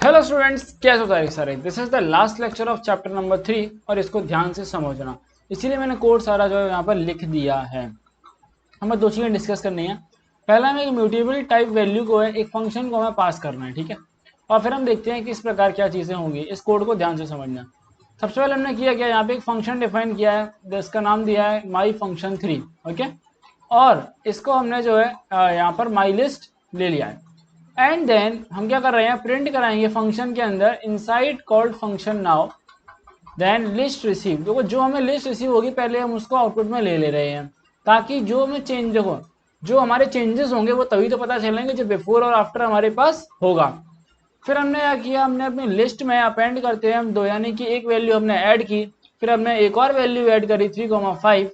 Hello students, कैसे हो सारे। This is the last lecture of chapter number 3 और इसको ध्यान से समझना, इसीलिए मैंने कोड सारा जो है यहाँ पर लिख दिया है। हमें दो चीज़ें डिस्कस करनी है। पहला हमें एक म्यूटेबल टाइप वैल्यू को है, एक फंक्शन को हमें पास करना है, ठीक है। और फिर हम देखते हैं कि इस प्रकार क्या चीज़ें होंगी। इस कोड को ध्यान से समझना। सबसे पहले हमने किया क्या, यहाँ पे एक फंक्शन डिफाइन किया है, जिसका नाम दिया है माई फंक्शन 3, ओके। और इसको हमने जो है यहाँ पर माई लिस्ट ले लिया है। एंड देन हम क्या कर रहे हैं, प्रिंट कराएंगे फंक्शन के अंदर inside called function now then list receive. देखो जो हमें लिस्ट रिसीव होगी पहले हम उसको आउटपुट में ले रहे हैं, ताकि जो हमें चेंज, देखो जो हमारे चेंजेस होंगे वो तभी तो पता चलेंगे जब बिफोर और आफ्टर हमारे पास होगा। फिर हमने क्या किया, हमने अपनी लिस्ट में अपेंड करते हैं हम दो, यानी कि एक वैल्यू हमने ऐड की, फिर हमने एक और वैल्यू ऐड करी 3,5।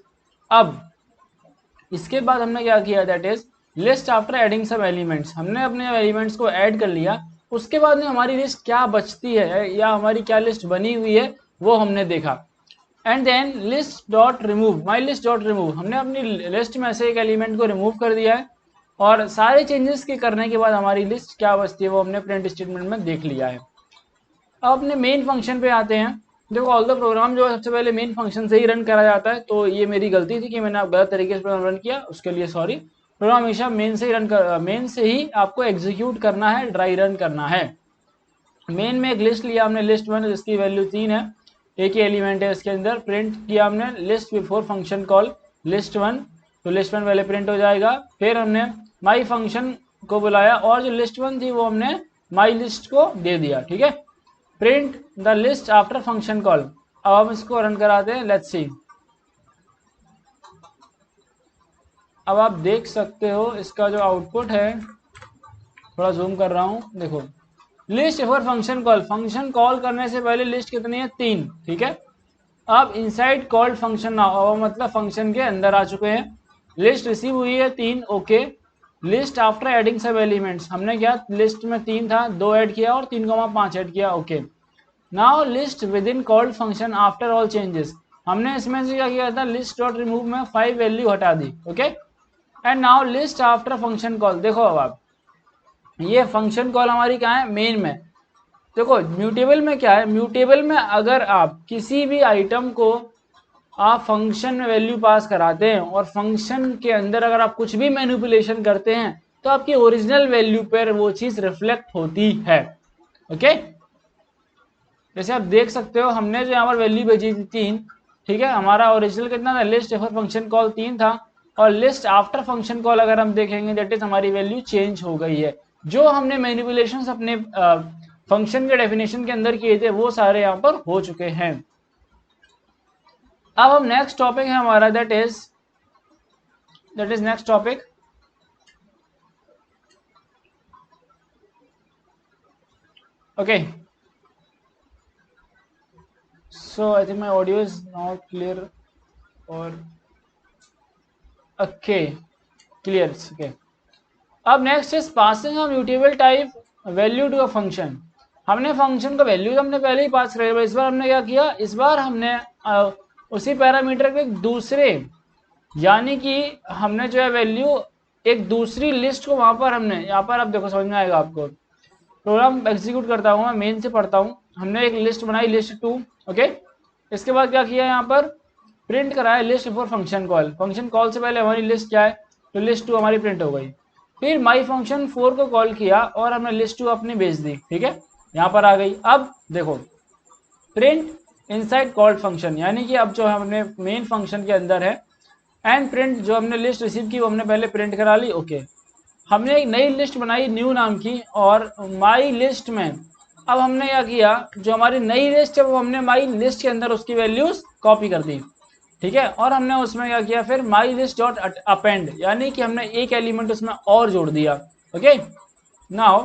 अब इसके बाद हमने क्या किया, that is list after adding सब एलिमेंट्स। हमने अपने एलिमेंट्स को ऐड कर लिया, उसके बाद में हमारी लिस्ट क्या बचती है या हमारी क्या लिस्ट बनी हुई है वो हमने देखा। And then list dot remove, my list dot remove, हमने अपनी लिस्ट में से एक एलिमेंट को रिमूव कर दिया है और सारे चेंजेस के करने के बाद हमारी लिस्ट क्या बचती है वो हमने प्रिंट स्टेटमेंट में देख लिया है। अब अपने मेन फंक्शन पे आते हैं। देखो ऑल द प्रोग्राम जो है सबसे पहले मेन फंक्शन से ही रन करा जाता है, तो ये मेरी गलती थी कि मैंने आप गलत तरीके से प्रोग्राम रन किया, उसके लिए सॉरी। प्रोग्राम हमेशा मेन से ही मेन से ही आपको एग्जीक्यूट करना है, ड्राई रन करना है। मेन में एक लिस्ट लिया हमने, लिस्ट 1 जिसकी वैल्यू 3 है, एक ही एलिमेंट है इसके अंदर। प्रिंट किया हमने list before function call list 1, तो लिस्ट 1 पहले प्रिंट हो जाएगा। फिर हमने माई फंक्शन को बुलाया और जो लिस्ट 1 थी वो हमने माई लिस्ट को दे दिया, ठीक है। Print the list after function call. अब हम इसको रन कराते हैं, लेट्स सी। अब आप देख सकते हो इसका जो आउटपुट है, थोड़ा जूम कर रहा हूं, देखो list for function call, function call करने से पहले लिस्ट कितनी है, 3, ठीक है। अब इनसाइड कॉल्ड फंक्शन नाउ, अब मतलब फंक्शन के अंदर आ चुके हैं। लिस्ट रिसीव हुई है 3, ओके। लिस्ट आफ्टर एडिंग सब एलिमेंट्स, हमने क्या लिस्ट में 3 था, 2 ऐड किया और 3,5 ऐड किया, okay. Now list with in called function after all changes, हमने इसमें से क्या किया था, लिस्ट डॉट रिमूव में 5 वैल्यू हटा दी, okay. And now list after function call, देखो अब आप ये फंक्शन कॉल हमारी कहाँ है, मेन में। देखो म्यूटेबल में क्या है, म्यूटेबल में अगर आप किसी भी आइटम को आप फंक्शन में वैल्यू पास कराते हैं और फंक्शन के अंदर अगर आप कुछ भी मैनिपुलेशन करते हैं तो आपकी ओरिजिनल वैल्यू पर वो चीज रिफ्लेक्ट होती है, ओके। जैसे आप देख सकते हो हमने जो यहाँ पर वैल्यू भेजी थी 3, ठीक है। हमारा ओरिजिनल कितना था, लिस्ट फॉर फंक्शन कॉल 3 था, और लिस्ट आफ्टर फंक्शन कॉल अगर हम देखेंगे दैट इज हमारी वैल्यू चेंज हो गई है। जो हमने मैनिपुलेशंस अपने फंक्शन के डेफिनेशन के अंदर किए थे वो सारे यहाँ पर हो चुके हैं। अब हम नेक्स्ट टॉपिक है हमारा, that is next topic, okay. So I think my audio is not clear or okay, clear, okay. अब next is passing a mutable type value to a function. हमने फंक्शन का वैल्यू हमने पहले ही पास कर, इस बार हमने क्या किया, इस बार हमने उसी पैरामीटर के दूसरे, यानी कि हमने जो है वैल्यू एक दूसरी लिस्ट को वहां पर हमने, यहाँ पर आप देखो समझ में आएगा आपको। प्रोग्राम एग्जीक्यूट करता हूँ मैं, मेन से पढ़ता हूँ। हमने एक लिस्ट बनाई लिस्ट 2, ओके। इसके बाद क्या किया, यहाँ पर प्रिंट कराया list for function call. Function call से पहले हमारी लिस्ट क्या है, तो लिस्ट 2 हमारी प्रिंट हो गई। फिर माई फंक्शन 4 को कॉल किया और हमने लिस्ट 2 अपनी भेज दी, ठीक है, यहाँ पर आ गई। अब देखो प्रिंट इनसाइड कॉल्ड फंक्शन, यानी कि अब जो हमने मेन फंक्शन के अंदर है, एंड प्रिंट जो हमने लिस्ट रिसीव की वो हमने पहले प्रिंट करा ली, ओके। हमने एक नई लिस्ट बनाई न्यू नाम की, और माई लिस्ट में अब हमने क्या किया, जो हमारी नई लिस्ट है वो हमने माई लिस्ट के अंदर उसकी वैल्यूज कॉपी कर दी, ठीक है। और हमने उसमें क्या किया, फिर माई लिस्ट डॉट अपेंड, यानी कि हमने एक एलिमेंट उसमें और जोड़ दिया, okay. Now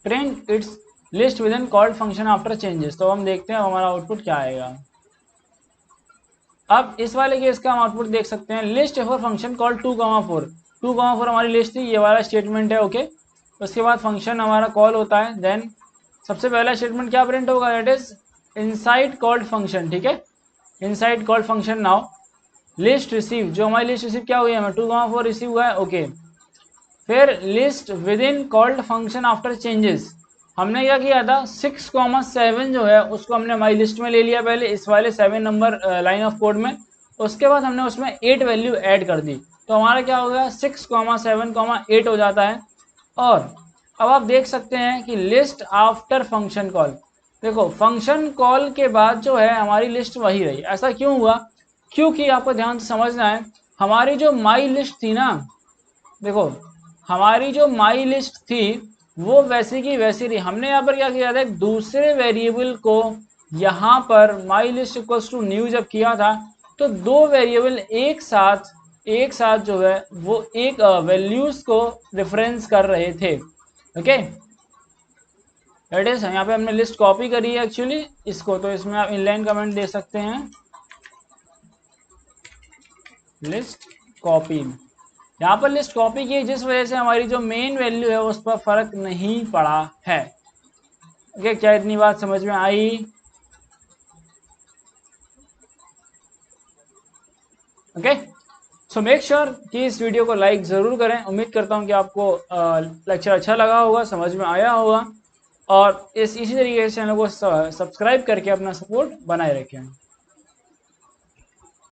print it's list with in called function after changes. तो हम देखते हैं हमारा आउटपुट क्या आएगा। अब इस वाले केस का हम आउटपुट देख सकते हैं, लिस्ट फॉर फंक्शन कॉल 2,4, 2,4 हमारी लिस्ट थी, ये वाला स्टेटमेंट है, ओके। उसके बाद फंक्शन हमारा कॉल होता है, देन सबसे पहला स्टेटमेंट क्या प्रिंट होगा, that is inside called function, ठीक है। Inside called function now list receive, जो हमारी लिस्ट रिसीव क्या हुई है, हमें 2,4 रिसीव हुआ है, ओके। फिर list with in called function after changes, हमने क्या किया था 6,7 जो है उसको हमने हमारी लिस्ट में ले लिया पहले इस वाले 7 नंबर लाइन ऑफ कोड में। उसके बाद हमने उसमें 8 वैल्यू ऐड कर दी, तो हमारा क्या हो गया 6,7,8 हो जाता है। और अब आप देख सकते हैं कि लिस्ट आफ्टर फंक्शन कॉल, देखो फंक्शन कॉल के बाद जो है हमारी लिस्ट वही रही। ऐसा क्यों हुआ? क्योंकि आपको ध्यान से समझना है, हमारी जो माई लिस्ट थी ना, देखो हमारी जो माई लिस्ट थी वो वैसी की वैसी रही। हमने यहाँ पर क्या किया था, एक दूसरे वेरिएबल को यहाँ पर my list equals to new जब किया था, तो दो वेरिएबल एक साथ जो है वो एक वैल्यूज को रेफरेंस कर रहे थे। ओके, दैट इज यहाँ पे हमने लिस्ट कॉपी करी है एक्चुअली इसको, तो इसमें आप इनलाइन कमेंट दे सकते हैं, लिस्ट कॉपी। यहाँ पर लिस्ट कॉपी की जिस वजह से हमारी जो मेन वैल्यू है उस पर फर्क नहीं पड़ा है। ओके, क्या इतनी बात समझ में आई? ओके, सो मेक श्योर कि इस वीडियो को लाइक ज़रूर करें। उम्मीद करता हूँ कि आपको लेक्चर अच्छा लगा होगा, समझ में आया होगा, और इसी तरीके से चैनल को सब्सक्राइब करके अपना सपोर्ट बनाए रखें।